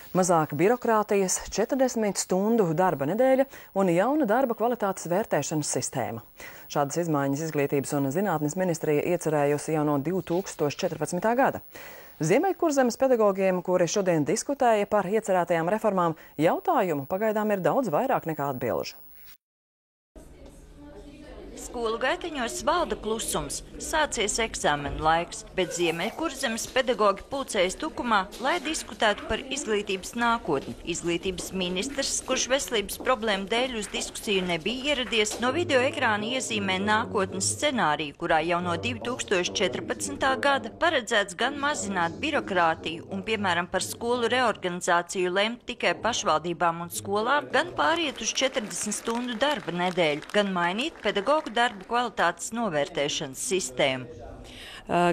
Mazāk birokrātijas, 40 stundu darba nedēļa un jauna darba kvalitātes vērtēšanas sistēma. Šādas izmaiņas Izglītības un zinātnes ministrija iecerējusi jau no 2014. gada. Ziemeļkurzemes pedagogiem, kuri šodien diskutēja par iecerētajām reformām, jautājumu pagaidām ir daudz vairāk nekā atbilžu. Skolu gaiteņos valda klusums, sācies eksāmenu laiks, bet Ziemeļkurzemes pedagogi pulcējas tukumā, lai diskutētu par izglītības nākotni. Izglītības ministrs, kurš veselības problēmu dēļ uz diskusiju nebija ieradies, no video ekrāna iezīmē nākotnes scenāriju, kurā jau no 2014. gada paredzēts gan mazināt birokrātiju un, piemēram, par skolu reorganizāciju lemt tikai pašvaldībām un skolām, gan pāriet uz 40 stundu darba nedēļu, gan mainīt pedagogu darba kvalitātes novērtēšanas sistēmu.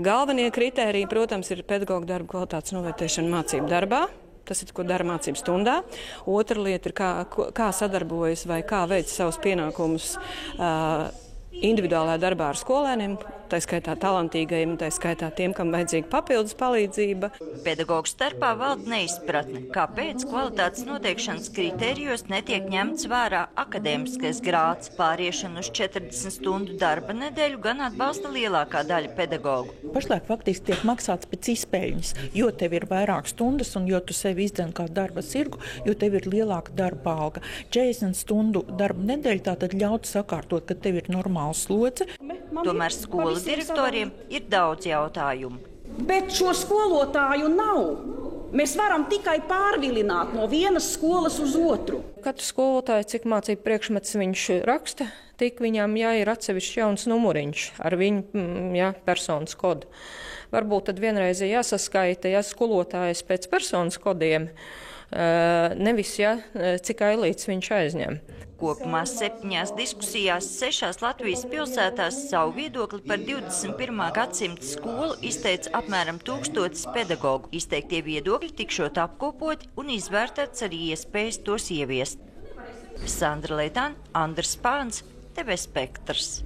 Galvenie kritēriji, protams, ir pedagoģa darba kvalitātes novērtēšana mācību darbā. Tas ir, ko dara mācību stundā. Otra lieta ir, kā sadarbojas vai kā veic savus pienākumus individuālā darbā ar skolēniem, tā skaitā talantīgajiem, tā skaitā tiem, kam vajadzīga papildus palīdzība. Pedagogu starpā valda neizpratne, kāpēc kvalitātes noteikšanas kritērijos netiek ņemts vērā akadēmiskais grāds. Pāriešanu uz 40 stundu darba nedēļu gan atbalsta lielākā daļa pedagogu. Pašlaik faktiski tiek maksāts pēc izpēļņas, jo tev ir vairāk stundas un jo tu sevi izdzen kā darba sirgu, jo tev ir lielāka darba alga. 40 stundu darba nedēļa tātad ļaut sakārtot, ka tev ir normāla slodze. Tomēr skolu direktoriem ir daudz jautājumu. Bet šo skolotāju nav. Mēs varam tikai pārvilināt no vienas skolas uz otru. Katru skolotāju, cik mācību priekšmets viņš raksta, tik viņam jāir atsevišķs jauns numuriņš ar viņu personas kodu. Varbūt tad vienreiz jāsaskaita skolotājs pēc personas kodiem, nevis cik ailīts viņš aizņem. Kopumā 7 diskusijās 6 Latvijas pilsētās savu viedokli par 21. gadsimta skolu izteica apmēram 1000 pedagogu. Izteiktie viedokļi tikšot apkopoti un izvērtēts arī iespējas tos ieviest. Sandra Leitāna, Andris Pāns, TV Spektrs.